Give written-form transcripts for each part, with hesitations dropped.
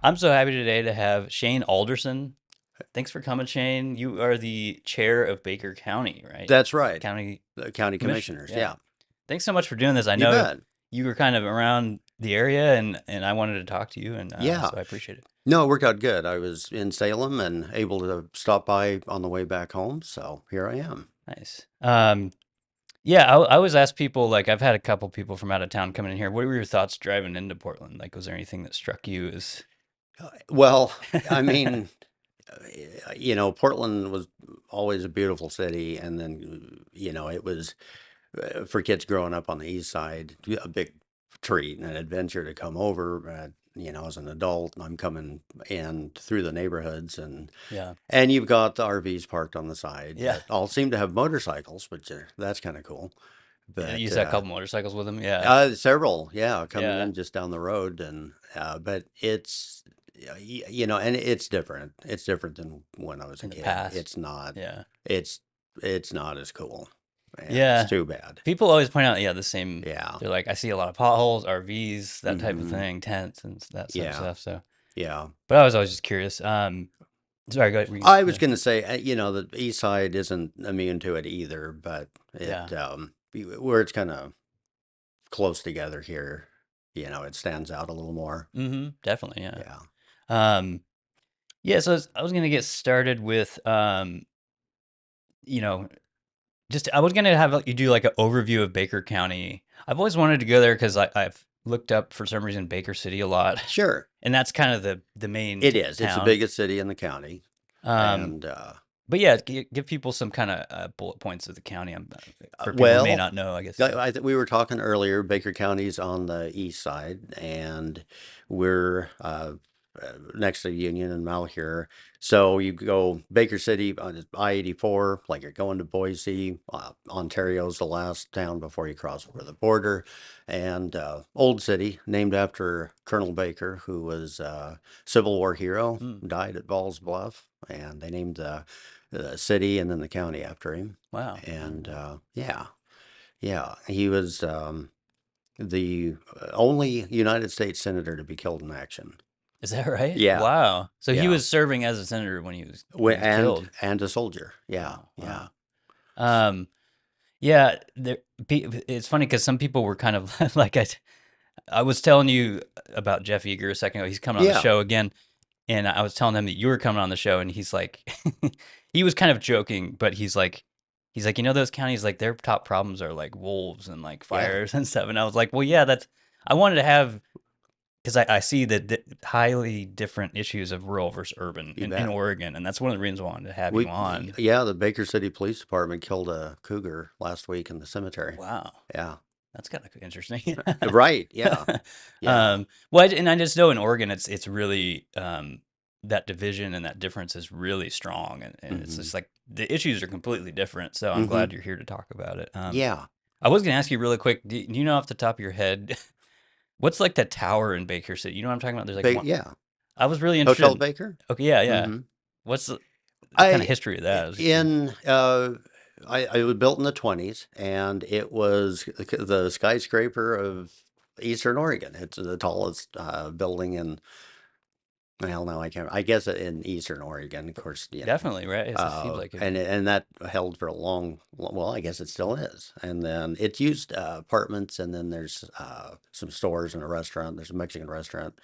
I'm so happy today to have Shane Alderson. Thanks for coming, Shane. You are the chair of Baker County, right? That's right. County The county commissioner. commissioners. Yeah. Yeah. Thanks so much for doing this. I You know bet. you were kind of around the area, and I wanted to talk to you, and Yeah. so I appreciate it. No, it worked out good. I was in Salem and able to stop by on the way back home. So here I am. Nice. Yeah, I always ask people, like, I've had a couple people from out of town coming in here. What were your thoughts driving into Portland? Like, was there anything that struck you as Well, I mean, Portland was always a beautiful city. And then, it was for kids growing up on the east side, a big treat and an adventure to come over. As an adult, I'm coming in through the neighborhoods yeah, and you've got the RVs parked on the side yeah. that all seem to have motorcycles, which that's kind of cool. Yeah, you But saw a couple motorcycles with them. Yeah, several, yeah, coming yeah. in just down the road, and but it's and it's different. It's different than when I was a In the kid. past. Yeah. It's it's not as cool, and it's Yeah. too bad. People always point out, yeah, the same. Yeah. They're like, I see a lot of potholes, RVs, that type of Hmm. thing, tents and that sort of Yeah. stuff. So, Yeah. but I was always just curious. Sorry, go ahead. I was Yeah, going to say, the east side isn't immune to it either, but yeah, where it's kind of close together here, it stands out a little more. definitely, yeah. Yeah. Um, yeah. So I was gonna get started with, you know, just I was gonna have you do like an overview of Baker County. I've always wanted to go there because I've looked up for some reason Baker City a lot, Sure. and that's kind of the main It is. It's the town. biggest city in the county. Um, And, But yeah, give people some kind of bullet points of the county. For people who may well, not know, I guess. we were talking earlier, Baker County's on the east side, and we're next to Union and Malheur. So you go Baker City on I-84, like you're going to Boise. Ontario's the last town before you cross over the border. And Old City, named after Colonel Baker, who was a Civil War hero, Mm, died at Ball's Bluff, and they named the city and then the county after him. wow. And yeah, yeah, he was the only United States senator to be killed in action. Is that right? Yeah, Wow. So he yeah, was serving as a senator when he was killed. and a soldier. Yeah, Wow. yeah, Wow. Um, yeah, it's funny because some people were kind of like I was telling you about Jeff Eager a second ago. He's coming on the yeah. show again, and I was telling him that you were coming on the show, and he's like, he was kind of joking, but he's like, those counties, like their top problems are like wolves and like Yeah, fires and stuff. And I was like, well, yeah, I wanted to have, because I see the highly different issues of rural versus urban you in bet. Oregon, and that's one of the reasons I wanted to have you on. Yeah, the Baker City Police Department killed a cougar last week in the cemetery. Wow, Yeah, that's kind of interesting. right. Yeah, yeah. Well, and I just know in Oregon, it's really that division and that difference is really strong, and it's Hmm. just like the issues are completely different. So I'm Hmm. glad you're here to talk about it. Yeah. I was gonna ask you really quick. Do you know off the top of your head what's like the tower in Baker City? You know what I'm talking about? There's like one. Yeah. I was really interested Hotel in. Baker. Okay, yeah, yeah. Hmm. What's the kind of I history of that? I was just curious. in I was built in the 20s, and it was the skyscraper of Eastern Oregon. It's the tallest building in, well, no, I can't. I guess in Eastern Oregon, of course, Definitely, right? It seems like it. and that held for a well, I guess it still is. And then it's used apartments, and then there's some stores and a restaurant. There's a Mexican restaurant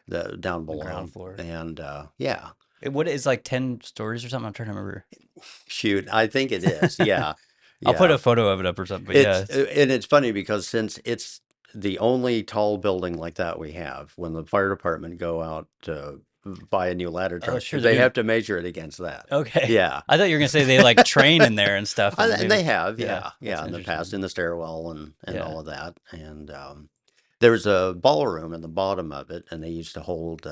down The ground below, floor. and yeah. What is like 10 stories or something? I'm trying to remember. Shoot, I think it is. Yeah, I'll put yeah. a photo of it up or something. But yeah, And it's funny because since it's the only tall building like that we have, when the fire department go out to buy a new ladder oh, truck, sure they they do. have to measure it against that. Okay. Yeah. I thought you were gonna say they like train in there and stuff, and And maybe. they have, Yeah, yeah, that's yeah, in the past, interesting. in the stairwell and Yeah, all of that. And there was a ballroom in the bottom of it, and they used to hold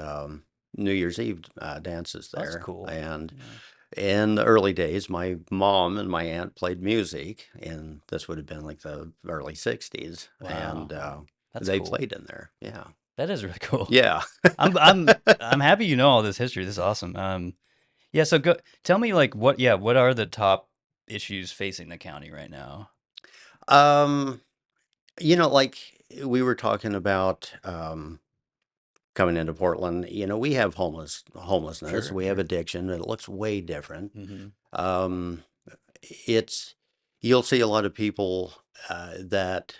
New Year's Eve dances that's there. cool. And Yeah. in the early days, my mom and my aunt played music, and this would have been like the early 60s, and Wow, that's they cool. played in there. Yeah. That is really cool. Yeah. I'm happy you know all this history. This is awesome. Yeah. So go tell me like what are the top issues facing the county right now? Um, like we were talking about coming into Portland, we have homelessness, Sure, we have sure. addiction. It looks way different. Mm-hmm. Um, it's You'll see a lot of people that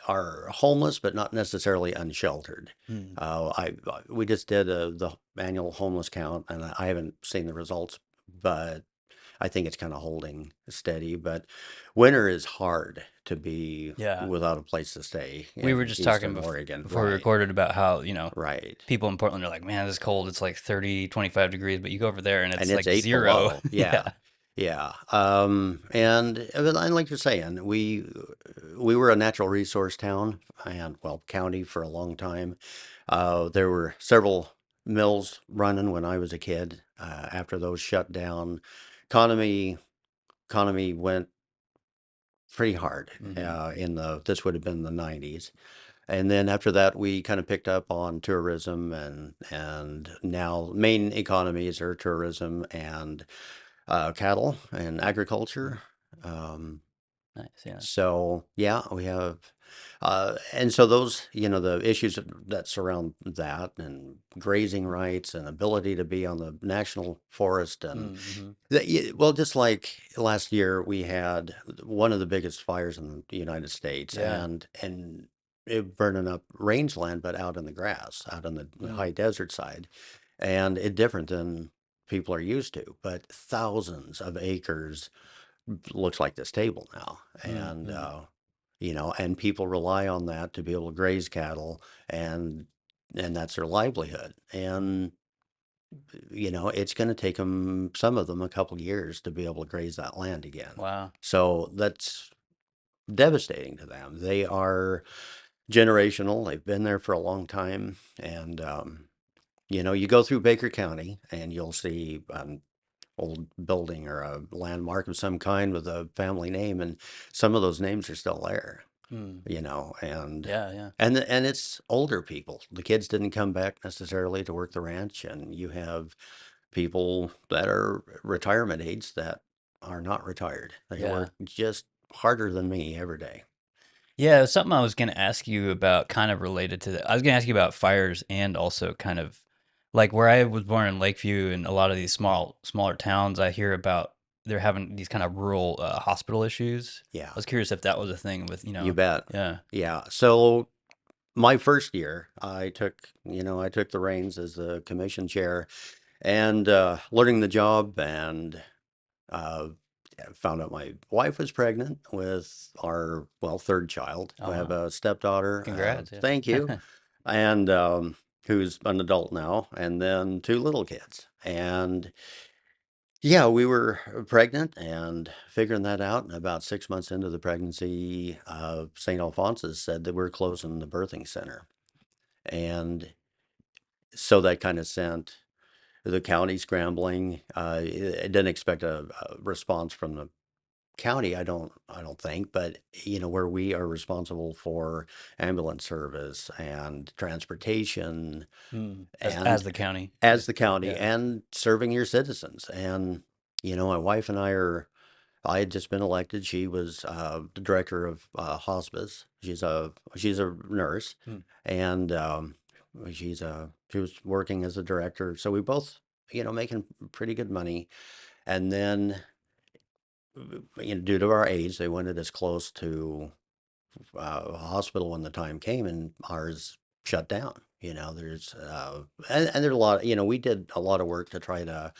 are homeless, but not necessarily unsheltered. Mm. We just did the annual homeless count, and I haven't seen the results, but I think it's kind of holding steady. But winter is hard to be Yeah. without a place to stay We were in just talking Eastern Oregon. before we Right, recorded about how, right. people in Portland are like, man, it's cold. It's like 30, 25 degrees, but you go over there and And it's it's like eight zero. below. Yeah. Yeah. Yeah. And like you're saying, we were a natural resource town and, well, county for a long time. There were several mills running when I was a kid. After those shut down, economy economy went pretty hard. Mm-hmm. This would have been the 90s. And then after that, we kind of picked up on tourism, and now main economies are tourism and cattle and Mm. agriculture. Um, Nice. Yeah. so yeah, we have, and so those, the issues that surround that, and grazing rights and ability to be on the national forest, and Mm-hmm. well, just like last year, we had one of the biggest fires in the United States, Yeah. and it burning up rangeland, but out in the grass, out on the Mm. high desert side, and it different than people are used to, but thousands of acres looks like this table now, and Mm-hmm. and people rely on that to be able to graze cattle, and that's their livelihood, and it's going to take some of them a couple years to be able to graze that land again. Wow. So that's devastating to them. They are generational. They've been there for a long time, and you go through Baker County and you'll see old building or a landmark of some kind with a family name, and some of those names are still there, Mm. and Yeah. Yeah. it's older people. The kids didn't come back necessarily to work the ranch, and you have people that are retirement age that are not retired. They Yeah. work just harder than me every day. Yeah, it was something I was going to ask you about, kind of related to that. I was going to ask you about fires and also kind of like where I was born in Lakeview and a lot of these smaller towns. I hear about they're having these kind of rural hospital issues. I Yeah, was curious if that was a thing with, you bet. yeah. Yeah. So my first year, I took the reins as the commission chair, and learning the job, and uh, found out my wife was pregnant with our, well, third child. Oh, I have wow. a stepdaughter, Congrats. thank you, Yeah. and who's an adult now, and then two little kids. And yeah, we were pregnant and figuring that out. And about 6 months into the pregnancy, St. Alphonsus said that we're closing the birthing center. And so that kind of sent the county scrambling. It didn't expect a response from the county, I don't think, but where we are responsible for ambulance service and transportation, Mm. As and the county. as the county, Yeah. and serving your citizens. And my wife and I had just been elected. She was the director of hospice. She's a nurse, Mm. and she was working as a director. So we both, making pretty good money. And then, due to our age, they wanted us close to a hospital when the time came, and ours shut down. And there's a lot. We did a lot of work to try to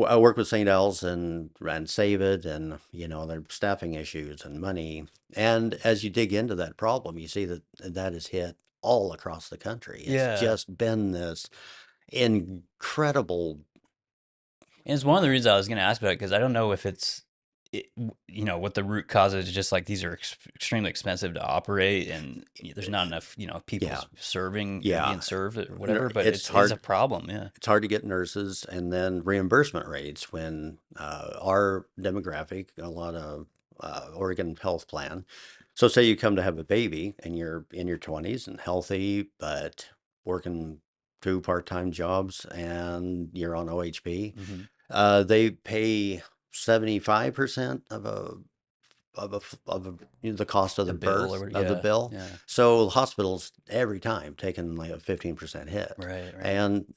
I work with St. Al's and save it, and their staffing issues and money. And as you dig into that problem, you see that that is hit all across the country. It's Yeah. just been this incredible. And it's one of the reasons I was going to ask about it because I don't know if what the root cause is. Just like these are extremely expensive to operate, and there's not enough, people Yeah, serving or yeah. being served or whatever. But It's it's a hard. problem. Yeah. It's hard to get nurses, and then reimbursement rates when our demographic, a lot of Oregon health plan. So say you come to have a baby and you're in your 20s and healthy, but working two part-time jobs and you're on OHP, Hmm. they pay 75% of the cost of The the bill or birth what? of the Yeah, bill. yeah. So hospitals every time taking like a 15% hit, Right, right. and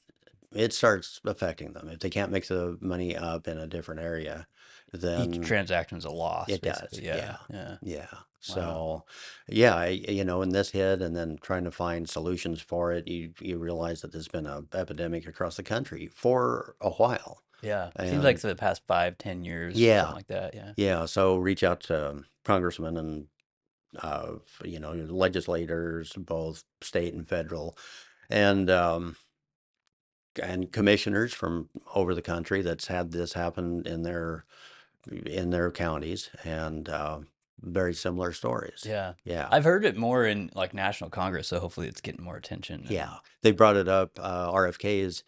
it starts affecting them. If they can't make the money up in a different area, Each then transaction's a loss, it does. basically. Yeah, Yeah. yeah. Yeah. Wow. So, yeah, and this hit, and then trying to find solutions for it, you realize that there's been a epidemic across the country for a while. Yeah. Seems like And for the past 5, 10 years, yeah, something like that. Yeah. yeah. So reach out to congressmen and legislators, both state and federal, and commissioners from over the country that's had this happen in their counties, and very similar stories. Yeah. Yeah. I've heard it more in like National Congress, so hopefully it's getting more attention. Yeah, And they brought it up, RFK's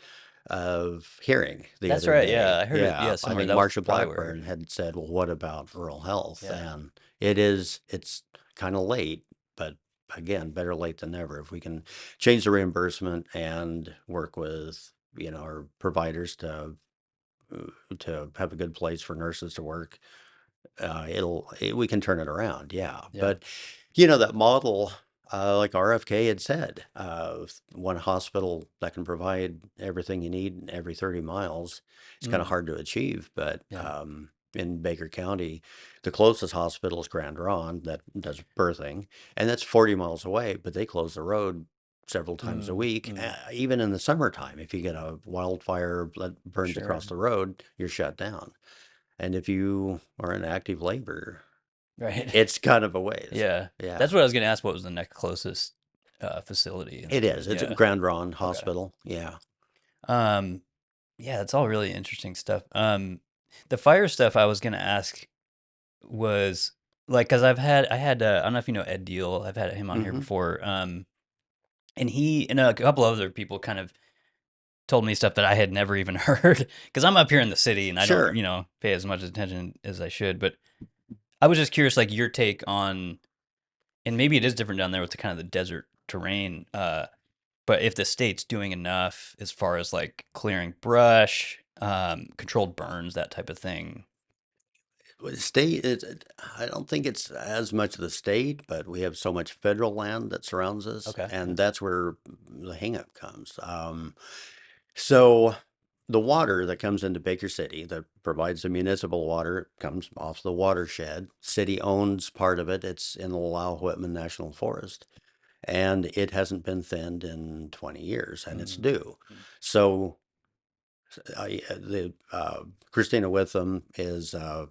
hearing the that's other right. Yeah, day. I heard it. Yeah, Yeah, I somewhere. think That was Marsha probably where I heard Blackburn it. had said, "Well, what about rural health?" Yeah. And it's kind of late, but again, better late than never. If we can change the reimbursement and work with, our providers to have a good place for nurses to work, we can turn it around, yeah. Yeah. But that model, like RFK had said, one hospital that can provide everything you need every 30 miles, it's kind of Mm, hard to achieve. But yeah. in Baker County, the closest hospital is Grand Ronde that does birthing, and that's 40 miles away. But they close the road several times a Mm, week, mm, even in the summertime. If you get a wildfire that burns across sure. the road, you're shut down. And if you are in active labor, Right. it's kind of a ways. Yeah. Yeah, That's what I was gonna ask. What was the next closest facility and it stuff? is. It's Yeah. Grand Ronde Okay. Hospital. Yeah. Um, yeah, it's all really interesting stuff. The fire stuff I was gonna ask was like, because I had I don't know if you know Ed Deal. I've had him on here Hmm. before. And he and a couple other people kind of told me stuff that I had never even heard because I'm up here in the city and I don't, Sure. pay as much attention as I should. But I was just curious, like your take on, and maybe it is different down there with the kind of the desert terrain. But if the state's doing enough as far as like clearing brush, controlled burns, that type of thing. Well, the state is, I don't think it's as much the state, but we have so much federal land that surrounds us, Okay. Yeah. and that's where the hangup comes. So the water that comes into Baker City that provides the municipal water comes off the watershed. City owns part of it. It's in the Lau Whitman National Forest, and it hasn't been thinned in 20 years, and it's Mm, due. mm, So the Christina Witham is a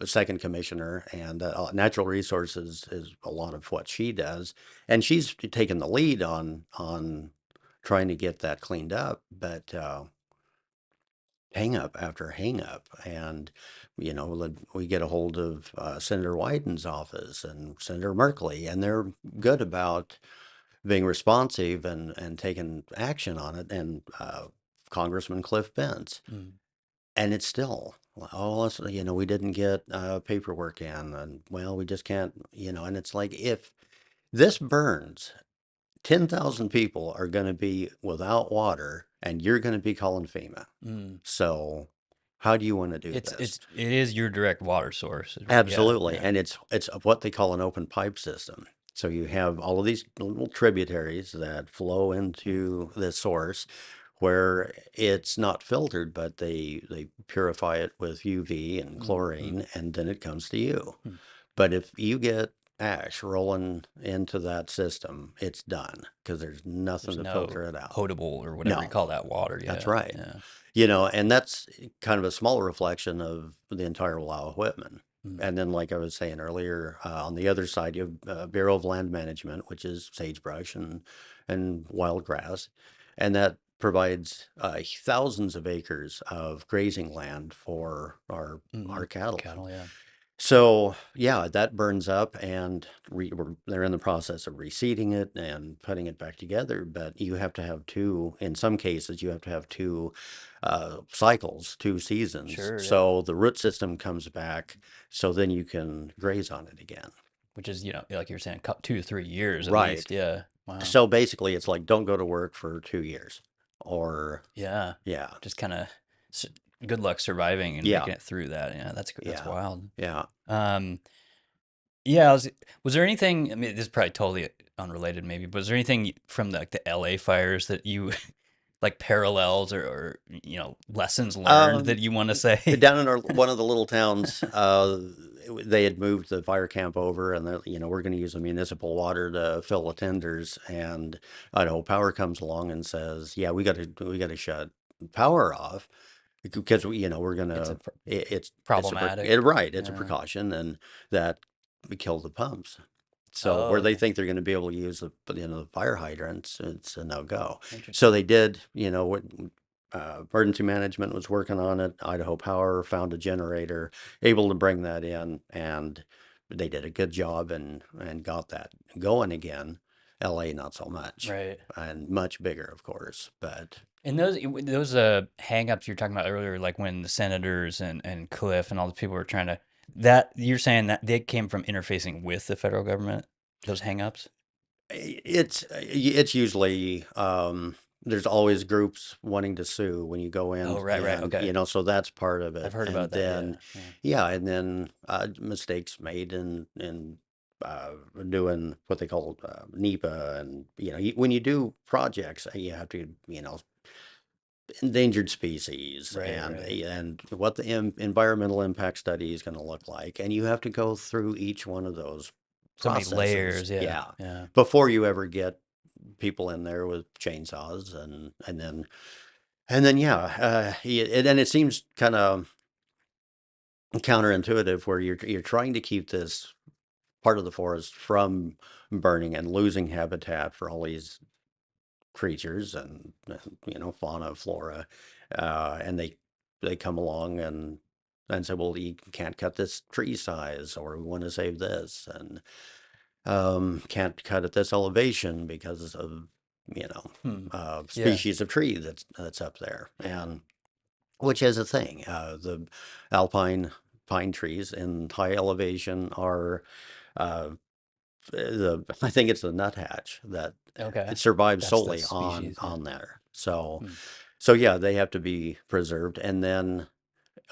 second commissioner, and natural resources is a lot of what she does, and she's taken the lead on trying to get that cleaned up. But hang up after hang up, and we get a hold of Senator Wyden's office and Senator Merkley, and they're good about being responsive and taking action on it, and Congressman Cliff Benz. mm, And it's still, oh, we didn't get paperwork in, and well, we just can't, and it's like if this burns, 10,000 people are going to be without water, and you're going to be calling FEMA. mm. So, how do you want to do It's this? it is your direct water source. Yeah. Absolutely. Yeah. And it's what they call an open pipe system. So you have all of these little tributaries that flow Mm, into the source where it's not filtered, but they purify it with UV and mm, mm, chlorine, and then it comes to you. mm. But if you get ash rolling into that system, it's done because there's nothing There's to no filter it out. potable or whatever you No, call that water. that's Yeah. right. Yeah. And that's kind of a small reflection of the entire Lao Whitman. Mm, And then, like I was saying earlier, on the other side, you have Bureau of Land Management, which is sagebrush and wild grass, and that provides thousands of acres of grazing land for our mm. cattle. Cattle. Yeah. So yeah, that burns up, and they're in the process of reseeding it and putting it back together. But you have to have two, in some cases, you have to have two cycles, two seasons. Sure. Yeah. So the root system comes back, so then you can graze on it again. Which is, like you were saying, 2 to 3 years at Right. least. Yeah. Wow. So basically, it's like don't go to work for 2 years, or Yeah. yeah, Just kind of good luck surviving and Yeah, making it through that. Yeah, that's yeah, wild. yeah. Um, yeah, was there anything, I mean, this is probably totally unrelated maybe, but was there anything from like the LA fires that you like parallels or lessons learned Um, that you want to say? Down in one of the little towns, they had moved the fire camp over, and we're going to use the municipal water to fill the tenders. And Idaho Power comes along and says, "Yeah, we got to shut power off because we're It's a gonna. problematic. Right, it's a Yeah. precaution, and that we kill the pumps. So Oh, where they okay. think they're going to be able to use the fire hydrants, it's a no go. So Interesting. they did, what emergency management was working on it. Idaho Power found a generator, able to bring that in, and they did a good job and got that going again. LA not so much, Right. and much bigger, of course, but And those hang-ups you're talking about earlier, like when the senators and Cliff and all the people were trying to, that you're saying that they came from interfacing with the federal government, those hang-ups? it's usually there's always groups wanting to sue when you go Oh, in, right. and Okay. so that's part of I've it. heard about And that. then Yeah. Yeah. yeah, and then mistakes made in uh, doing what they call NEPA, and when you do projects, you have to endangered species Right. Right. and what the environmental impact study is going to look like, and you have to go through each one of those So many processes, layers. Yeah. yeah, Yeah. before you ever get people in there with chainsaws, and then yeah, and it seems kind of counterintuitive where you're trying to keep this part of the forest from burning and losing habitat for all these creatures and fauna, flora, and they come along and say, well, you can't cut this tree size, or we want to save this, and can't cut at this elevation because of you know Hmm. Yeah. species of tree that's up there, Yeah. and which is a thing. The alpine pine trees in high elevation are uh, I think it's the nuthatch that Okay. it survives That's the solely species. Yeah. on there. So Hmm. so yeah, they have to be preserved, and then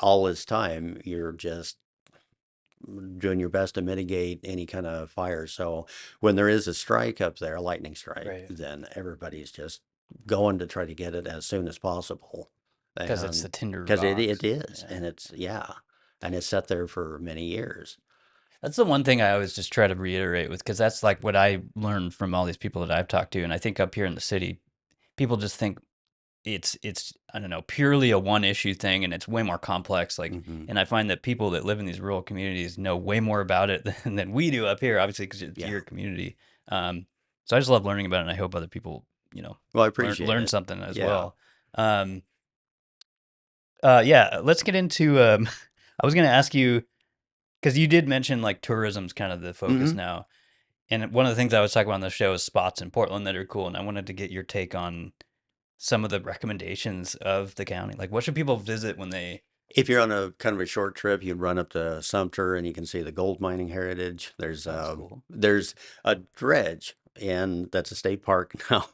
all this time you're just doing your best to mitigate any kind of fire. So when there is a strike up there, a lightning strike, Right. then everybody's just going to try to get it as soon as possible. Because it's And the Tinder because it rocks. is, Yeah. and it's, yeah, and it's sat there for many years. That's the one thing I always just try to reiterate with, because that's like what I learned from all these people that I've talked to. And I think up here in the city, people just think it's I don't know, purely a one issue thing, and it's way more complex. Like, Hmm. and I find that people that live in these rural communities know way more about it than we do up here, obviously, because it's Yeah. your community. Um, so I just love learning about it, and I hope other people, Well, I learn appreciate learn it. something as Yeah. well. Um, yeah, let's get into. I was going to ask you because you did mention like tourism's kind of the focus Hmm. now, and one of the things I was talking about on the show is spots in Portland that are cool, and I wanted to get your take on some of the recommendations of the county. Like, what should people visit when they? If you're on a kind of a short trip, you'd run up to Sumter and you can see the gold mining heritage. There's Oh, that's cool. there's a dredge, and that's a state park now.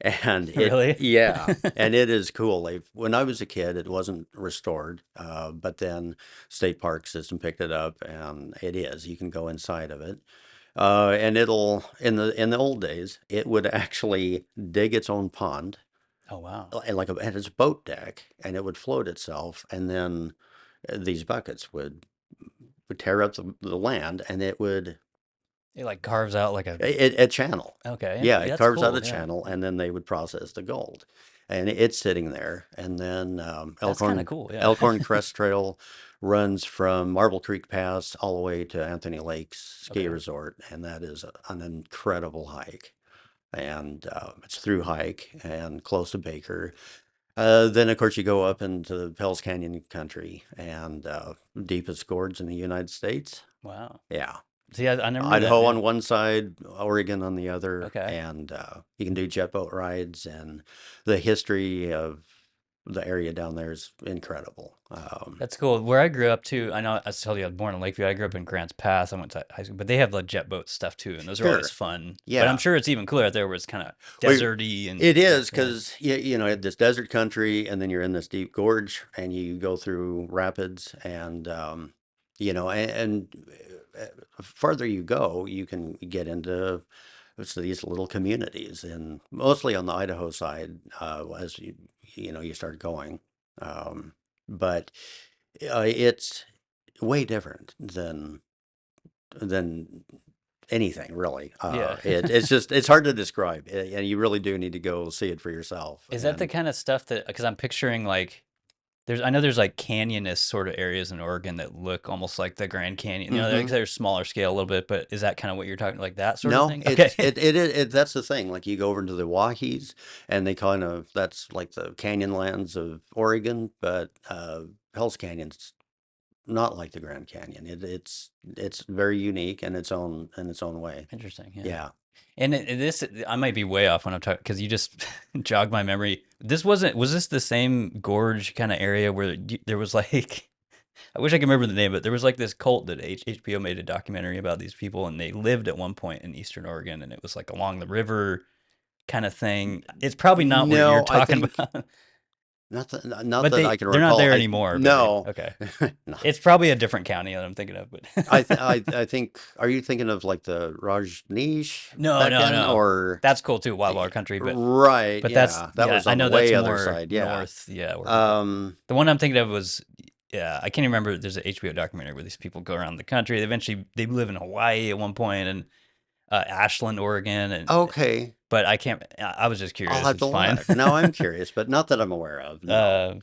And Really? yeah, and it is cool. When I was a kid, it wasn't restored, but then state park system picked it up, and it is. You can go inside of it, and it'll in the old days, it would actually dig its own pond, Oh, wow. and and it's a boat deck, and it would float itself, and then these buckets would tear up the land, and it would It like carves out like a. a channel. Okay, Yeah, it that's carves out a cool. Yeah, channel, yeah. and then they would process the gold, and it's sitting there. And then That's kind of cool. Yeah. Elkhorn Crest Trail runs from Marble Creek Pass all the way to Anthony Lakes Ski Okay. Resort, and that is an incredible hike. And it's through hike and close to Baker. Then, of course, you go up into the Pell's Canyon country, and deepest gorge in the United States. Wow. Yeah. See, I never knew that. Idaho Yeah. on one side, Oregon on the other, Okay. and you can do jet boat rides and the history of the area down there is incredible. That's cool. Where I grew up too, I know I told you I was born in Lakeview. I grew up in Grants Pass. I went to high school, but they have like jet boat stuff too, and those are always Sure. fun. But I'm Yeah. sure it's even cooler out there where it's kind of Well, deserty and it is yeah, because you know this desert country, and then you're in this deep gorge, and you go through rapids, and you know, farther you go, you can get into these little communities, and mostly on the Idaho side, as you know you start going, um, but it's way different than anything really. yeah. It's just it's hard to describe, and you really do need to go see it for yourself. Is that the And kind of stuff that because I'm picturing like I know there's like canyonous sort of areas in Oregon that look almost like the Grand Canyon. You know, hmm they're smaller scale a little bit, but is that kind of what you're talking like that sort of no, thing? Okay. that's the thing. Like you go over into the Wahies, and they kind of that's like the canyon lands of Oregon, but Hell's Canyon's not like the Grand Canyon. It's very unique in its own way. Interesting. Yeah. Yeah. And this, I might be way off when I'm talking because you just jogged my memory. Was this the same gorge kind of area where there was like, I wish I could remember the name, but there was like this cult that HBO made a documentary about these people and they lived at one point in Eastern Oregon and it was like along the river kind of thing. It's probably not what you're No, I talking think about, not but that I can they're not recall. there I anymore, but no. okay. No. It's probably a different county that I'm thinking of, but I think, are you thinking of like the Rajneesh no, back no, then, no. or That's cool too, wildwater country, right? that's Yeah, that yeah, was I on the know that's way other more side. Yeah. north. Yeah, Um, the one I'm thinking of was yeah, I can't even remember. There's an HBO documentary where these people go around the country. Eventually, they live in Hawaii at one point and Ashland, Oregon, and okay, but I can't. I was just I'll curious. have to It's fine. look. Now I'm curious, but not that I'm aware of. No. uh,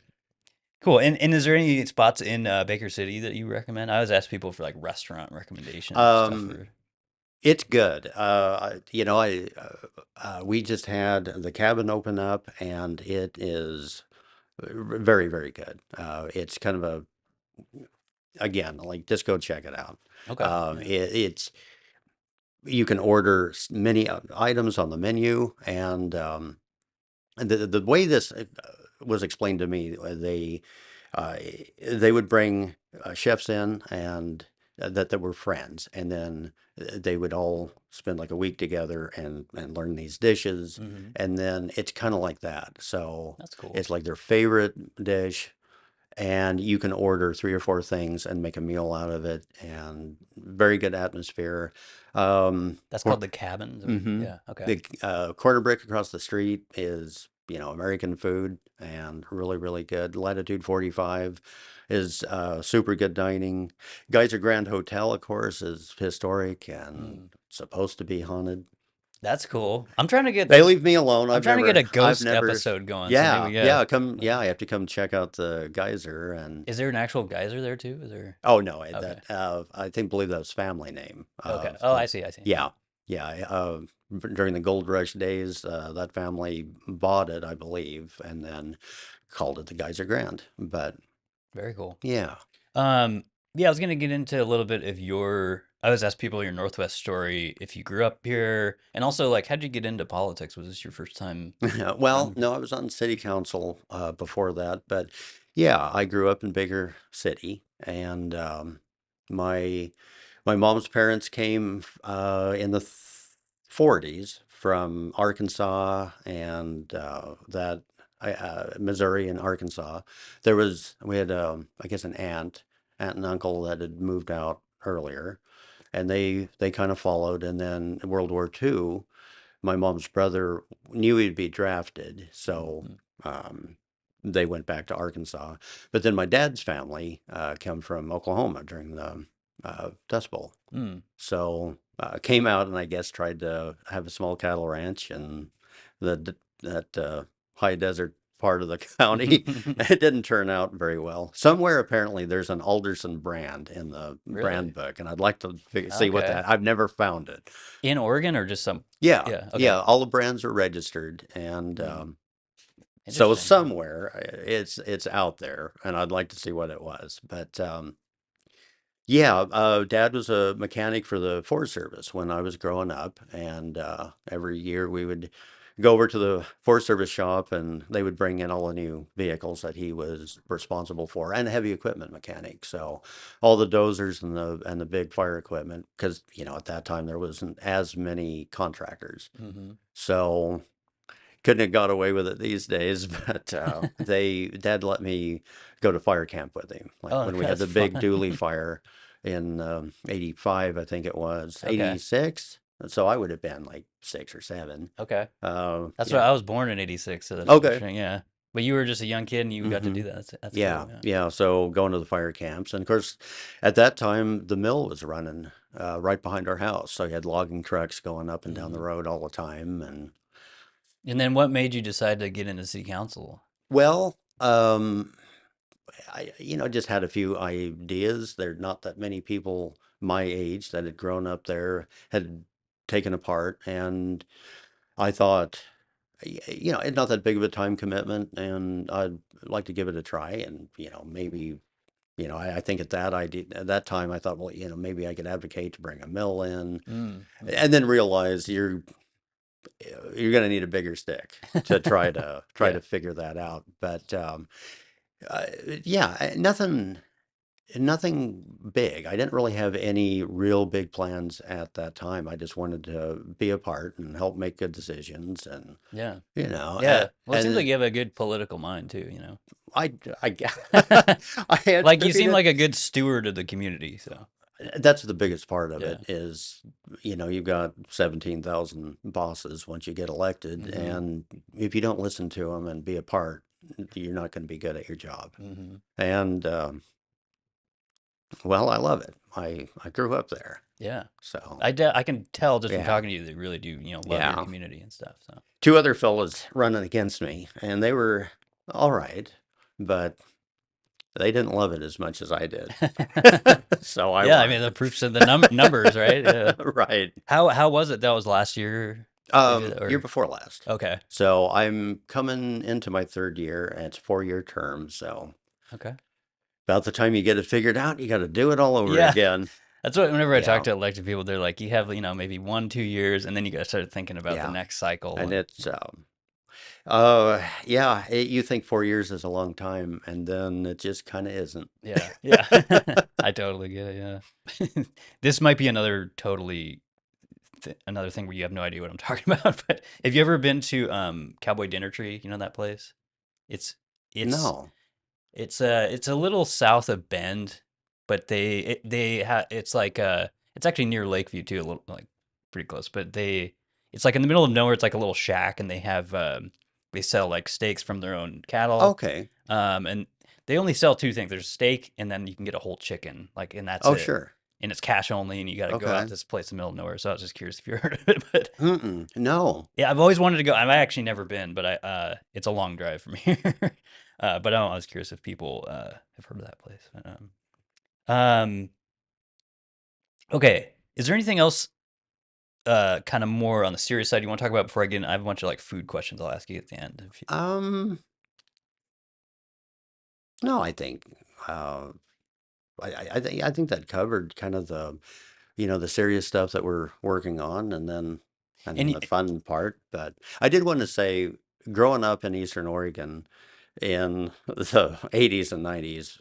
cool. And is there any spots in Baker City that you recommend? I always ask people for like restaurant recommendations and stuff. Um, it's good. You know, we just had the cabin open up, and it is very, very good. It's kind of a again, like just go check it out. Okay. Yeah. It's you can order many items on the menu, and the way this was explained to me, uh, they would bring chefs in and that were friends, and then they would all spend like a week together and learn these dishes, Hmm. and then it's kind of like that. So That's cool. it's like their favorite dish, and you can order three or four things and make a meal out of it, and very good atmosphere. That's called the cabins, or Mm-hmm. yeah. Okay. The quarter brick across the street is, you know, American food and really, really good. Latitude 45 is super good dining. Geyser Grand Hotel, of course, is historic and Mm. supposed to be haunted. That's cool. I'm trying to get They leave me alone. I'm trying to get a I've ghost never, episode going. So maybe yeah. yeah, I have to come check out the geyser and, Is there an actual geyser there too? Is there? oh no, Okay. I think, believe that was family name. Okay. Oh, I see. I see. Yeah, yeah. During the gold rush days, that family bought it, I believe, and then called it the Geyser Grand. But Very cool. yeah, Um, yeah, I was gonna get into a little bit of your. I always ask people your Northwest story, if you grew up here, and also like how'd you get into politics? Was this your first time well, running? no, I was on city council before that, but yeah, I grew up in Baker City, and my my mom's parents came in the 40s from Arkansas and Missouri and Arkansas. We had I guess an aunt and uncle that had moved out earlier, and they kind of followed. And then in World War II, my mom's brother knew he'd be drafted, so Mhm. um, they went back to Arkansas. But then my dad's family came from Oklahoma during the Dust Bowl. Mm. So came out and I guess tried to have a small cattle ranch and that high desert part of the county. It didn't turn out very well. Somewhere apparently there's an Alderson brand in the Really? brand book, and I'd like to see what Okay. that. I've never found it. In Oregon or just some? Yeah, Yeah. Okay. yeah, all the brands are registered, and Mm. so Interesting. Yeah. somewhere it's out there, and I'd like to see what it was. But yeah, Dad was a mechanic for the Forest Service when I was growing up, and every year we would go over to the Forest Service shop, and they would bring in all the new vehicles that he was responsible for, and heavy equipment mechanic. So all the dozers and the big fire equipment, because at that time there wasn't as many contractors. Hmm. So couldn't have got away with it these days, but Dad let me go to fire camp with him. Like Oh, when we had that's the big fun. Dooley fire in 85, I think it was, Okay. 86. So I would have been like 6 or 7. Okay. That's what Yeah. I was born in '86, so that's Okay. interesting. Yeah. But you were just a young kid and you got to hmm do that. That's Yeah. cool. Yeah. Yeah. So going to the fire camps. And of course, at that time, the mill was running right behind our house. So you had logging trucks going up and down the Hmm. road all the time. And And then what made you decide to get into city council? well, I just had a few ideas. There are not that many people my age that had grown up there, had taken apart, and I thought, it's not that big of a time commitment, and I'd like to give it a try, and maybe. I think at that time, I thought, well, maybe I could advocate to bring a mill in, Mm-hmm. and then realize you're going to need a bigger stick to try to Yeah. figure that out. But uh, yeah, nothing big. I didn't really have any real big plans at that time. I just wanted to be a part and help make good decisions, and Yeah. you know, Yeah. Well, it seems like and you have a good political mind too, you know. I I Like you seem attribute like a good steward of the community, so that's the biggest part of yeah. it is, you've got 17,000 bosses once you get elected, Hmm. and if you don't listen to them and be a part, you're not going to be good at your job. Hmm. And well, I love it. I grew up there, Yeah. so I can tell just from yeah, talking to you that you really do, love your yeah. community and stuff. So Two other fellas running against me, and they were all right, but they didn't love it as much as I did. So I yeah, I won. mean the proof's in the numbers, right? Yeah. Right. How was it? That was last year they did it, Year or before last. okay. So I'm coming into my third year, and it's a 4-year term. So Okay. about the time you get it figured out, you got to do it all over Yeah. again. That's what whenever I talk Yeah, to elected people, they're like, you have, maybe 1, 2 years, and then you got to start thinking about the yeah. next cycle. And And it's yeah, you think 4 years is a long time, and then it just kind of isn't. yeah, yeah. I totally get it. Yeah. This might be another thing where you have no idea what I'm talking about. But have you ever been to Cowboy Dinner Tree? You know that place? It's it's No. it's a little south of Bend, but it's like it's actually near Lakeview too, a little like pretty close. But it's like in the middle of nowhere. It's like a little shack, and they sell like steaks from their own cattle, Okay. and they only sell two things. There's steak, and then you can get a whole chicken, like, and that's Oh, it. sure. And it's cash only, and you got to go out Okay. to this place in the middle of nowhere. So I was just curious if you heard of it, but Mm-mm. No. yeah, I've always wanted to go. I've actually never been, but it's a long drive from here. But I was curious if people have heard of that place. Um, okay. Is there anything else kind of more on the serious side you want to talk about before I get in? I have a bunch of like food questions I'll ask you at the end. Um, no, I think uh I think that covered kind of the serious stuff that we're working on, and then And the fun part. But I did want to say, growing up in Eastern Oregon in the 80s and 90s,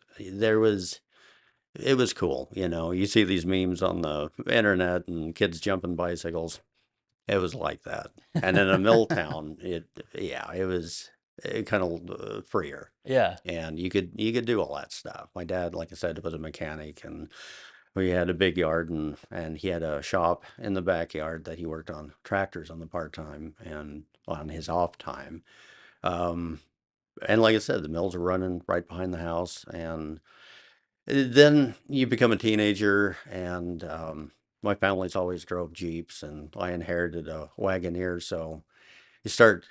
it was cool. You see these memes on the internet and kids jumping bicycles. It was like that. And in a mill town, yeah, it was kind of freer. yeah. And you could do all that stuff. My dad, like I said, was a mechanic, and we had a big yard, and he had a shop in the backyard that he worked on tractors on the part time and on his off time. Um, and like I said, the mills are running right behind the house. And then you become a teenager, and my family's always drove Jeeps, and I inherited a Wagoneer. So you start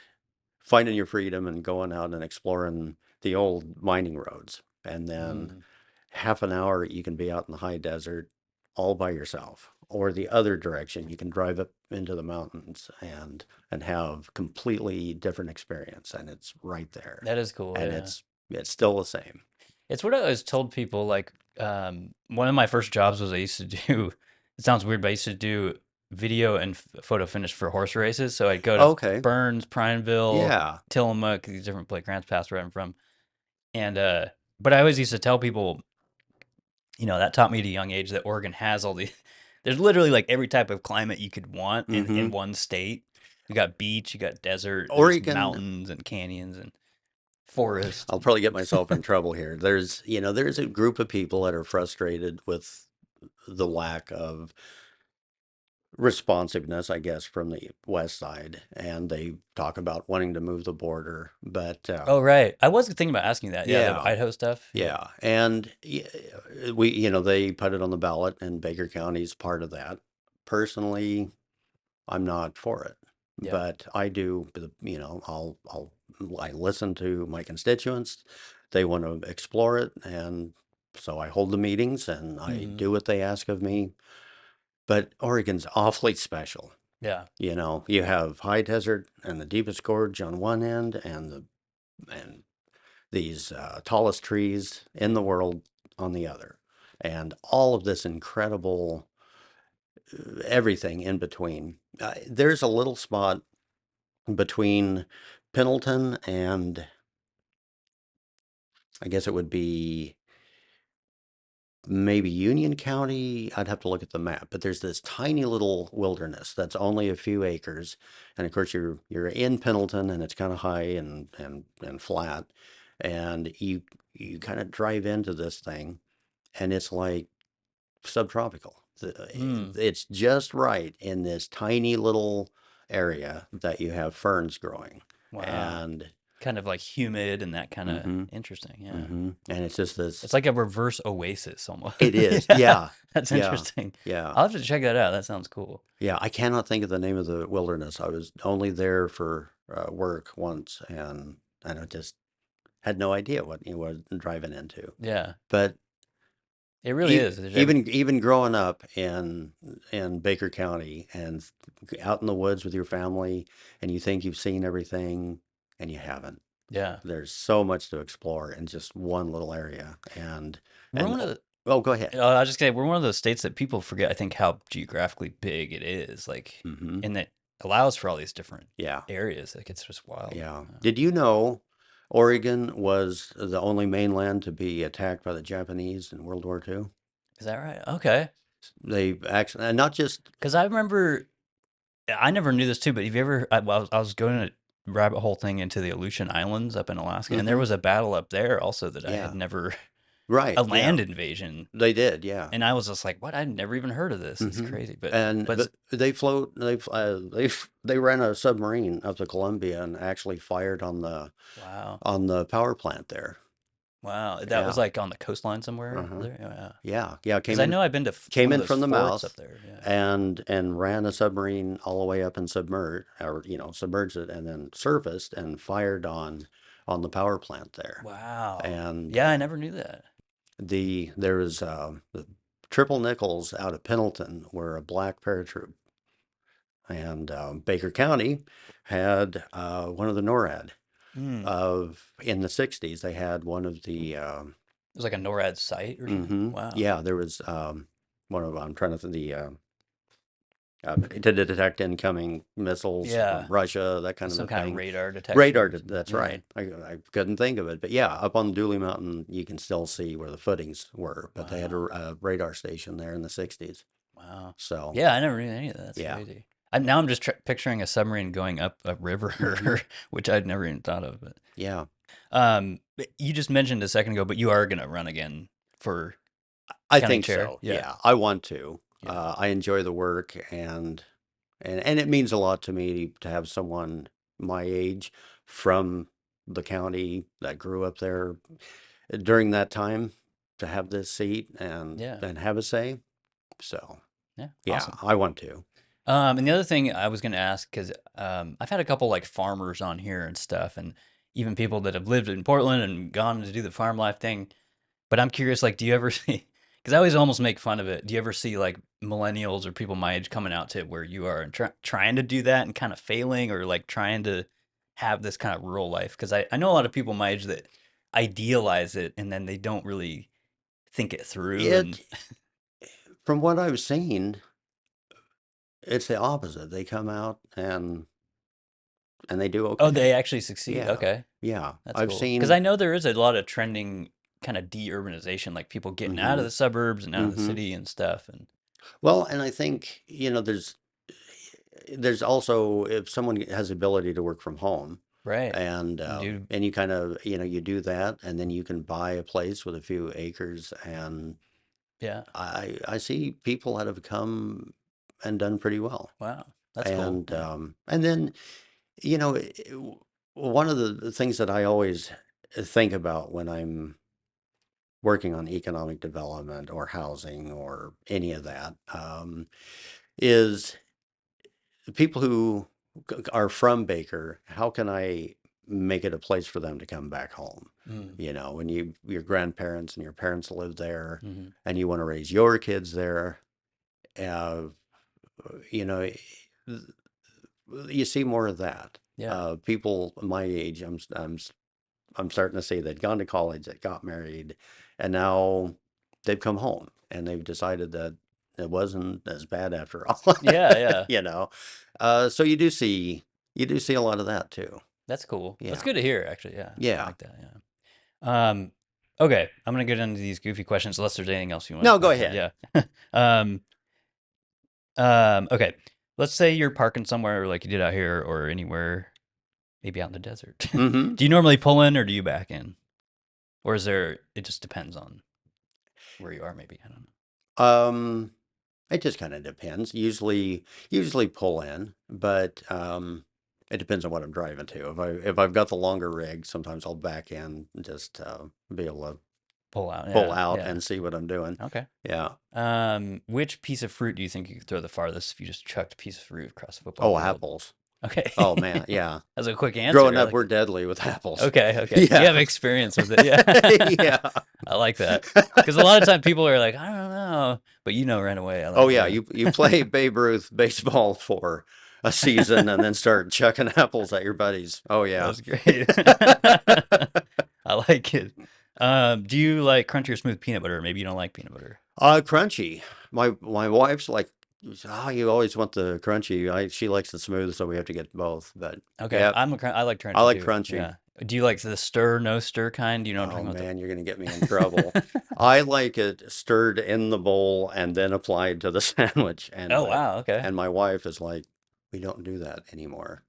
finding your freedom and going out and exploring the old mining roads. And then Mm, half an hour you can be out in the high desert all by yourself, or the other direction you can drive up into the mountains and have completely different experience, and it's right there, that is cool. and Yeah. it's still the same. It's what I always told people. Like, one of my first jobs was I used to do. It sounds weird, but I used to do video and photo finish for horse races. So I'd go to Okay. Burns, Prineville, Yeah. Tillamook, these different like Grants Pass where I'm from. And but I always used to tell people, that taught me at a young age that Oregon has all the there's literally like every type of climate you could want in Mm-hmm. one state. You got beach, you got desert, there's Oregon, mountains and canyons and forest. I'll probably get myself in trouble here. There's a group of people that are frustrated with the lack of responsiveness, I guess, from the west side, and they talk about wanting to move the border. But Oh right. I was thinking about asking that. Yeah, the yeah, Idaho stuff. Yeah. yeah, and they put it on the ballot, and Baker County's part of that. Personally, I'm not for it, Yeah. but I do. I listen to my constituents. They want to explore it, and so I hold the meetings and I Hmm. do what they ask of me. But Oregon's awfully special. Yeah. You have high desert and the deepest gorge on one end, and these tallest trees in the world on the other, and all of this incredible everything in between. There's a little spot between Pendleton and I guess it would be maybe Union County. I'd have to look at the map, but there's this tiny little wilderness that's only a few acres, and of course you're in Pendleton, and it's kind of high and flat, and you kind of drive into this thing, and it's like subtropical. Mm. It's just right in this tiny little area that you have ferns growing, Wow. and Kind of like humid and that kind of mm-hmm, interesting. Yeah. mm-hmm, and it's just this. It's like a reverse oasis almost. It is, Yeah. yeah, That's yeah, interesting. yeah. I'll have to check that out. That sounds cool. Yeah, I cannot think of the name of the wilderness. I was only there for work once, and I just had no idea what you were driving into. Yeah. But It really is. There's every even growing up in Baker County and out in the woods with your family, and you think you've seen everything, and you haven't. yeah. There's so much to explore in just one little area, We're and one of the oh, go ahead. I was just saying we're one of those states that people forget, I think, how geographically big it is. Like Hmm. and that allows for all these different Yeah. areas. Like it's just wild. Yeah. Did you know Oregon was the only mainland to be attacked by the Japanese in World War II? Is that right? Okay. They actually, and not just, Because I remember I never knew this too, but have you ever? I was going a rabbit hole thing into the Aleutian Islands up in Alaska, and there hmm was a battle up there also that I had yeah, never right, a yeah, land invasion, they did, yeah. and I was just like, "What? I'd never even heard of this. It's hmm crazy." But And but but they ran a submarine up to Columbia and actually fired wow, on the power plant there. wow, that was Yeah, like on the coastline somewhere uh-huh, there. Yeah, yeah. because I know I've been to Came one of in those from the forts up mouth there. Yeah. and ran a submarine all the way up and submerged it and then surfaced and fired on the power plant there. Wow. And Yeah, I never knew that. there was the triple nickels out of Pendleton were a black paratroop, and Baker County had one of the NORAD Hmm. of in the 60s. They had one of the It was like a NORAD site or something. Wow. yeah, there was one of I'm trying to think to detect incoming missiles from Yeah. Russia, that kind of Some a kind of thing. radar detection or something. That's Yeah. right. I couldn't think of it, but yeah, up on Dooley Mountain, you can still see where the footings were, but they had Wow. a radar station there in the 60s. Wow. So, Yeah, I never knew any of that. That's yeah. crazy. Now I'm just picturing a submarine going up a Hmm. river, which I'd never even thought of. But Yeah. but you just mentioned a second ago, but you are gonna run again for I county think chair. so. Yeah. Yeah, I want to. Yeah. I enjoy the work, and it means a lot to me to have someone my age from the county that grew up there during that time to have this seat Yeah. and have a say. So, Yeah. yeah, Awesome. I want to. And the other thing I was gonna ask, because I've had a couple like farmers on here and stuff, and even people that have lived in Portland and gone to do the farm life thing. But I'm curious, like, do you ever see? Because I always almost make fun of it. Do you ever see like millennials or people my age coming out to where you are and trying to do that and kind of failing, or like trying to have this kind of rural life? Because I know a lot of people my age that idealize it and then they don't really think it through. And It, from what I've seen, it's the opposite. They come out and they do Oh, okay. they actually succeed. Yeah. Okay, Yeah. that's I've cool. Because I seen know there is a lot of trending kind of de-urbanization, like people getting out of hmm the suburbs and out of the hmm city and stuff. And well, and I think, there's also if someone has the ability to work from home right, you do. and you kind of, you do that and then you can buy a place with a few acres and Yeah. I see people that have come and done pretty well. Wow, that's cool. Yeah. And then, you know, one of the things that I always think about when I'm working on economic development or housing or any of that, is people who are from Baker, how can I make it a place for them to come back home? Mm, When your grandparents and your parents live there hmm. and you want to raise your kids there, uh, you know, you see more of that. Yeah. People my age, I'm starting to see that gone to college, that got married, and now they've come home and they've decided that it wasn't as bad after all. Yeah, yeah. you know, so you do see a lot of that too. That's cool. That's Yeah, good to hear, actually. Yeah, I yeah. like that. Yeah. Okay, I'm gonna get into these goofy questions unless there's anything else you want No, to go talk about. ahead. Yeah. Um, okay. Let's say you're parking somewhere like you did out here or anywhere, maybe out in the desert. hmm Do you normally pull in or do you back in? Or is there, it just depends on where you are, maybe. I don't know. Um, it just kind of depends. Usually pull in, but it depends on what I'm driving to. If I've got the longer rig, sometimes I'll back in and just be able to Pull out. pull Yeah, out yeah. and see what I'm doing. Okay. Yeah. Which piece of fruit do you think you could throw the farthest if you just chucked a piece of fruit across the football Oh, field? apples. Oh Okay. man, yeah. That's a quick answer. Growing I up, like we're it. deadly with apples. Okay, okay. You Yeah. have experience with it. Yeah. Yeah. I like that. Because a lot of time people are like, I don't know, but you know right away. I Oh like, yeah, yeah, you play Babe Ruth baseball for a season and then start chucking apples at your buddies. Oh yeah. that's great. I like it. Do you like crunchy or smooth peanut butter? Maybe you don't like peanut butter. Crunchy. My wife's like, oh, you always want the crunchy. She likes the smooth, so we have to get both. But Okay, yeah, I like I crunchy like too. crunchy. Yeah. Do you like the stir, no stir kind? Do you know what Oh I'm talking man, you're gonna get me in trouble. about? I like it stirred in the bowl and then applied to the sandwich. Oh wow, okay. And my wife is like, we don't do that anymore.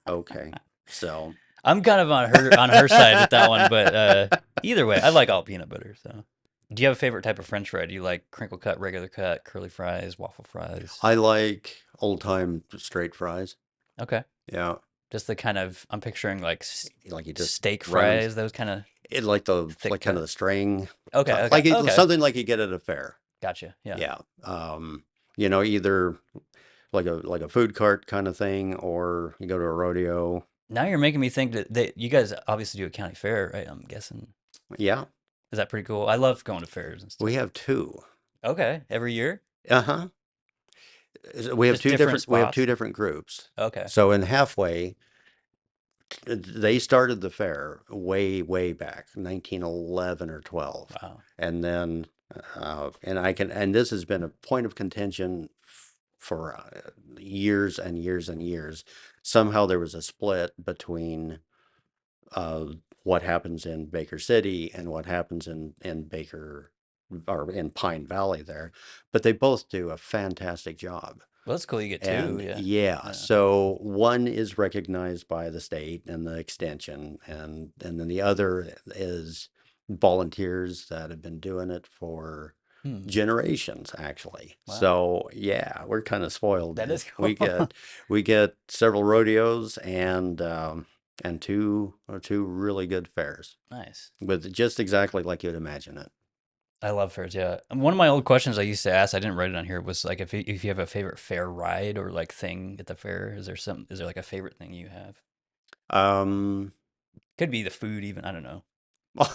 Okay, so I'm kind of on her side with that one, but either way, I like all peanut butter. So, do you have a favorite type of French fry? Do you like crinkle cut, regular cut, curly fries, waffle fries? I like old time straight fries. Okay, Yeah, just the kind of I'm picturing like like you just steak run them. fries, those kind of It like the thick like kind cut. of the string, Okay, okay, like okay, something like you get at a fair. gotcha. Yeah. Yeah. Either like a food cart kind of thing, or you go to a rodeo. Now you're making me think that you guys obviously do a county fair, right? I'm guessing. Yeah, Is that pretty cool? I love going to fairs and we stuff. have two. Okay, every year, Uh-huh. just different We have two spots. different groups. Okay. So in halfway, they started the fair way back, 1911 or 12. Wow. And then and this has been a point of contention for years and years and years. Somehow there was a split between uh, what happens in Baker City and what happens in Baker or in Pine Valley there, but they both do a fantastic job. Well, that's cool. You get two. And Yeah. yeah, Yeah. so one is recognized by the state and the extension, and then the other is volunteers that have been doing it for Hmm. generations, actually. Wow. So yeah, we're kind of spoiled. That is We cool. get several rodeos and two really good fairs Nice. with just exactly like you'd imagine it. I love fairs. Yeah. And one of my old questions I used to ask, I didn't write it on here, was like if you have a favorite fair ride or like thing at the fair. Is there like a favorite thing you have? Um, Could be the food even. I don't know.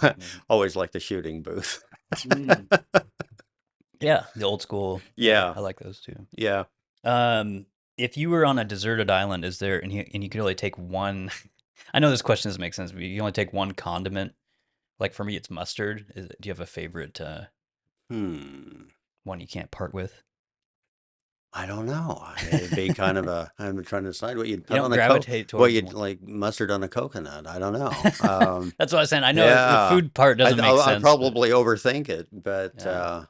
Maybe. always like the shooting booth. Mm. Yeah, the old school. Yeah, Yeah, I like those too. yeah. Um, if you were on a deserted island, is there and you could only take one. I know this question doesn't make sense, but you only take one condiment. Like for me, it's mustard. Do you have a favorite Hmm. one you can't part with? I don't know. It'd be kind of a. I'm trying to decide what you'd You put don't on a coke. gravitate What towards you'd one. like mustard on a coconut. I don't know. That's what I was saying. I know the Yeah, food part doesn't make I sense, but probably overthink it, but yeah.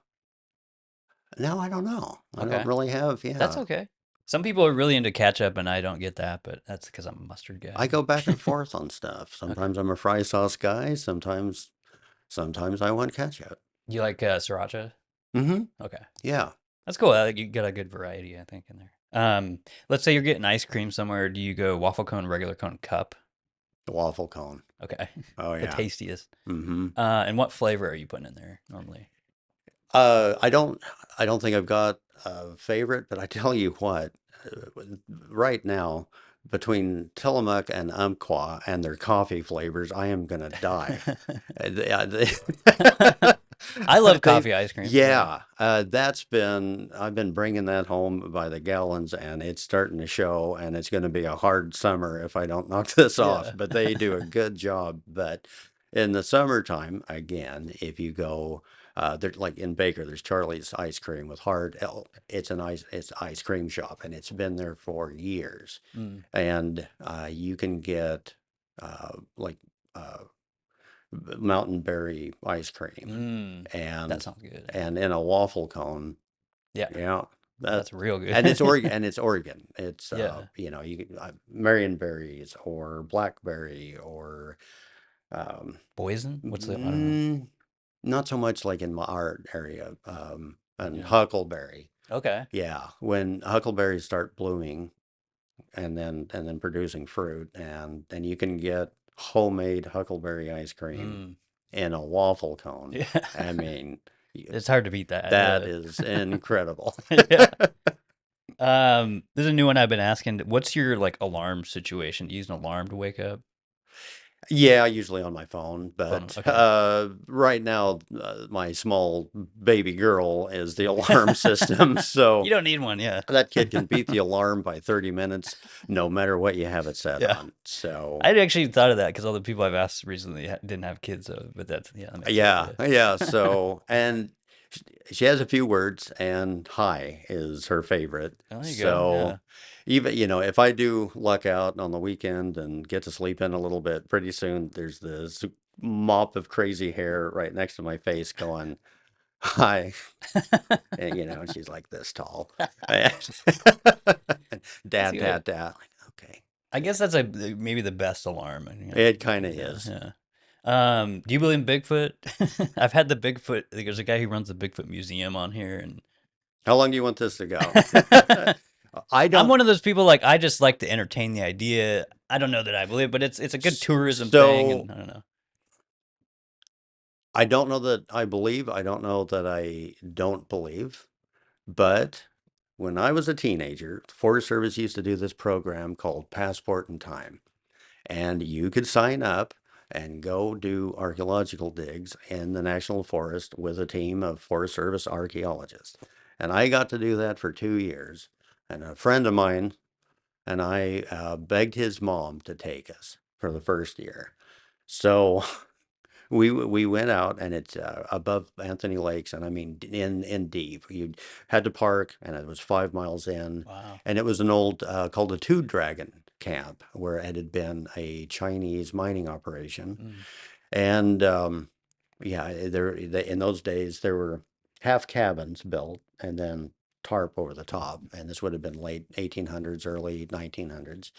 no, I don't know. I don't Okay. really have. That's Yeah, okay. Some people are really into ketchup, and I don't get that, but that's because I'm a mustard I guy. go back and forth on stuff. Okay. Sometimes I'm a fry sauce guy. Sometimes I want ketchup. You like sriracha? Mm-hmm. Okay. Yeah, That's cool. You got a good variety, I think, in there. Let's say you're getting ice cream somewhere. Do you go waffle cone, regular cone, cup? the waffle cone. Okay. Oh The yeah. tastiest. Mm-hmm. And what flavor are you putting in there normally? Uh, I don't, I don't think I've got a favorite, but I tell you what, right now, between Tillamook and Umpqua and their coffee flavors, I am gonna die. I love They, coffee ice cream, so yeah, I've been bringing that home by the gallons, and it's starting to show, and it's going to be a hard summer if I don't knock this off. yeah. But they do a good job. But in the summertime, again, if you go, there's like in Baker, there's Charlie's Ice Cream with hard L. It's ice cream shop, and it's been there for years. Mm, And you can get like uh, mountain berry ice cream mm, that and sounds good. in a waffle cone. Yeah, Yeah, that that's real and it's good. Oregon. And it's Oregon. It's Yeah. you know, you can, Marion berries or blackberry or um, Poison? What's the? I don't know. mm, not so much like in our area. And Yeah. huckleberry. Okay. Yeah, when huckleberries start blooming and then producing fruit, and then you can get homemade huckleberry ice cream Mm, in a waffle cone. yeah. I mean, It's hard to beat that. that Yeah. is incredible. Yeah. There's a new one I've been asking. What's your like alarm situation? Do you use an alarm to wake up? Yeah, usually on my phone, Phone. but Okay. right now my small baby girl is the alarm system, You so don't need one, yeah. that kid can beat the alarm by 30 minutes no matter what you have it set Yeah. on. So I'd actually thought of that because all the people I've asked recently didn't have kids, so, but that's yeah, that makes sense. yeah, yeah. So, and she has a few words, and hi is her favorite. Oh, there you go. So, Yeah. even, if I do luck out on the weekend and get to sleep in a little bit, pretty soon there's this mop of crazy hair right next to my face going, hi. And, she's like this tall. That's Dad, good. dad, dad. Like, okay. I guess that's maybe the best alarm. And, It kind of is. yeah. Do you believe in Bigfoot? I've had the Bigfoot. There's a guy who runs the Bigfoot Museum on here, and How long do you want this to go? I I'm don't. one of those people like I just like to entertain the idea. I don't know that I believe, but it's a good tourism thing, So and I don't know. I don't know that I believe. I don't know that I don't believe. But when I was a teenager, the Forest Service used to do this program called Passport in Time. And you could sign up and go do archaeological digs in the National Forest with a team of Forest Service archaeologists. And I got to do that for 2 years. And a friend of mine and I begged his mom to take us for the first year. So we went out, and it's above Anthony Lakes, and I mean in deep. You had to park, and it was 5 miles in, Wow. and it was an old called a Two Dragon camp where it had been a Chinese mining operation, Mm. and yeah, in those days there were half cabins built and then tarp over the top, and this would have been late 1800s, early 1900s.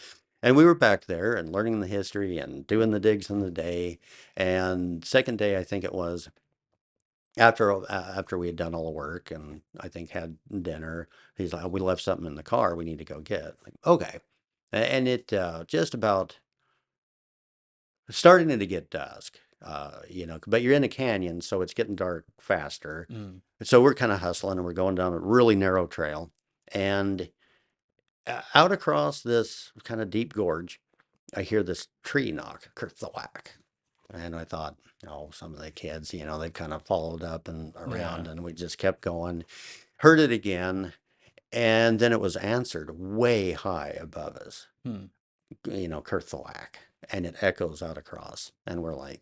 And we were back there and learning the history and doing the digs in the day. And second day, I think it was after we had done all the work and I think had dinner, he's like, "We left something in the car. We need to go get." Like, okay, and it just about starting to get dusk. But you're in a canyon, so it's getting dark faster. Mm. So we're kind of hustling and we're going down a really narrow trail. And out across this kind of deep gorge, I hear this tree knock, kerthwack. And I thought, oh, some of the kids, they kind of followed up and Yeah. around, and we just kept going. Heard it again, and then it was answered way high above us, Hmm. kerthwack, and it echoes out across. And we're like,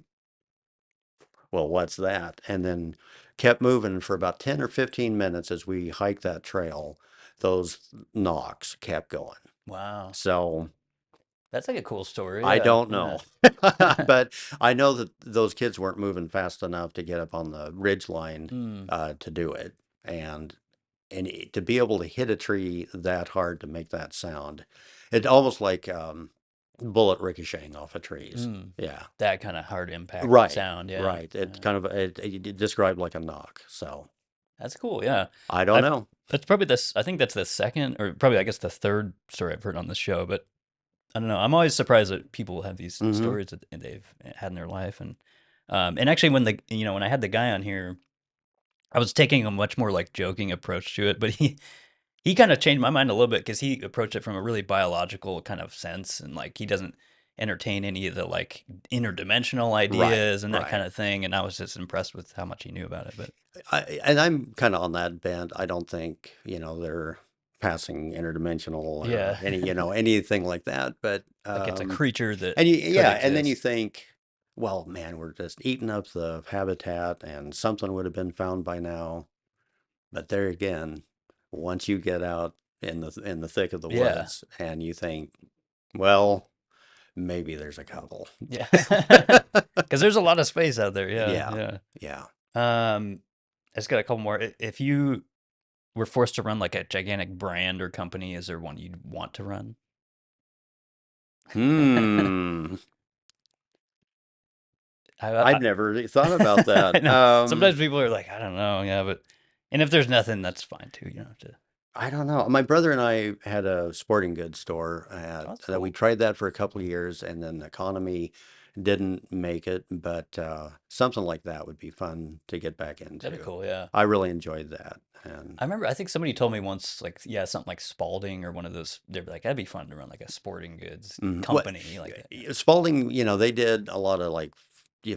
well, what's that? And then kept moving for about 10 or 15 minutes as we hiked that trail. those knocks kept going. Wow. So That's like a cool story. I Yeah. don't Yeah. know, but I know that those kids weren't moving fast enough to get up on the ridge line Hmm. to do it, and to be able to hit a tree that hard to make that sound, it almost like bullet ricocheting off of trees. Hmm. Yeah, That kind of hard impact right, sound. Yeah. right. It Yeah. kind of it described like a knock. So That's cool. Yeah. I don't I've know. That's probably this. I think that's the second, or probably I guess the third story I've heard on the show. But I don't know. I'm always surprised that people have these Hmm. stories that they've had in their life, and actually when when I had the guy on here, I was taking a much more like joking approach to it, but he kind of changed my mind a little bit because he approached it from a really biological kind of sense, and like he doesn't entertain any of the like interdimensional Right, ideas and that kind right. of thing. And I was just impressed with how much he knew about it. But And I'm kind of on that bent. I don't think, they're passing interdimensional or yeah, anything like that. But like it's a creature that could yeah, and then you exist. think, well, man, we're just eating up the habitat and something would have been found by now. But there again, once you get out in the thick of the Yeah, woods and you think, well, maybe there's a couple. yeah, because there's a lot of space out there. Yeah, Yeah, yeah. yeah. I just got a couple more. If you were forced to run like a gigantic brand or company, is there one you'd want to run? Hmm. I, I've never really thought about I that. know sometimes people are like, I don't know, yeah, but and if there's nothing, that's fine too. You don't have to. I don't know. My brother and I had a sporting goods store Oh, that's that we cool. tried that for a couple of years, and then the economy didn't make it. But something like that would be fun to get back That'd be into. cool. Yeah. I really enjoyed that, and I remember, I think somebody told me once, like, yeah, something like Spalding or one of those. They're like, that'd be fun to run like a sporting goods what company like that. Yeah. Spalding, they did a lot of like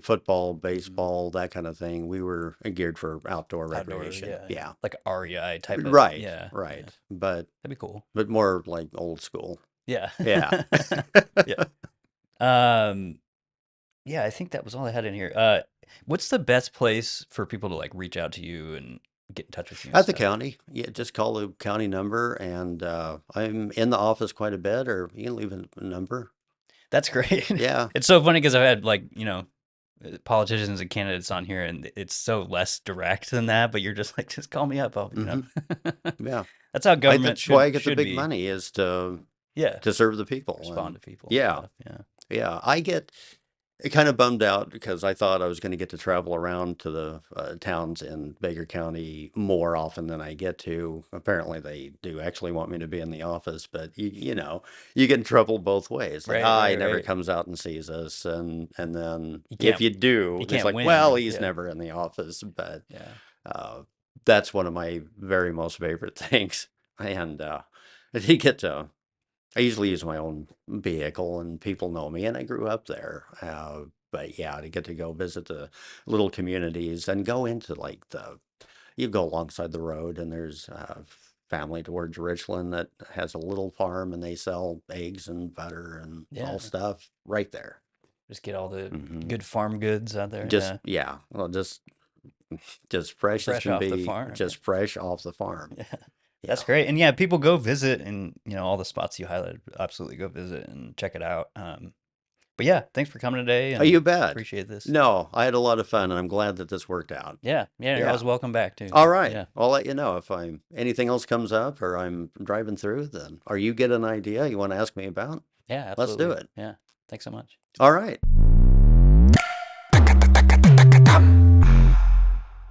football, Mhm. baseball, that kind of thing. We were geared for outdoor Outdoor, recreation. yeah, yeah, Yeah, like a REI type of, right, yeah, yeah. right. But That'd be cool. more like old school. Yeah. Yeah. Yeah. Um, yeah, I think that was all I had in here. What's the best place for people to like reach out to you and get in touch with you and At the stuff? county, yeah, just call the county number, and I'm in the office quite a bit, or you can leave a number. That's great. Yeah. It's so funny because I've had like, politicians and candidates on here and it's so less direct than that, but you're just like, just call me up. Hmm. Yeah. That's how government That's why I get the should big be. money is to Yeah. serve the people, Respond and to people and yeah, stuff. Yeah. yeah. I get kind of bummed out because I thought I was going to get to travel around to the towns in Baker County more often than I get to. Apparently, they do actually want me to be in the office, but you get in trouble both ways. Like, Right, right, he never right. comes out and sees us, and then You if can't you do, you it's can't like, well, win. he's Yeah. never in the office. But Yeah. uh, that's one of my very most favorite things, and you get to. I usually use my own vehicle, and people know me, and I grew up there. But yeah, to get to go visit the little communities and go into like you go alongside the road, and there's a family towards Richland that has a little farm, and they sell eggs and butter and all Yeah. stuff right there. Just get all the Hmm. good farm goods out there. Just Yeah. yeah, well, just fresh as Fresh can off the be, farm. just fresh off the farm. Yeah. That's Yeah. great. And yeah, people go visit and all the spots you highlighted, absolutely go visit and check it out. But yeah, thanks for coming today Oh, and you bet. appreciate this. No, I had a lot of fun, and I'm glad that this worked out. Yeah, yeah, you're Yeah. always welcome back too. All right. Yeah. I'll let you know if anything else comes up or I'm driving through, then, or you get an idea you want to ask me about. Yeah, Let's do absolutely. it. Yeah. Thanks so much. All right.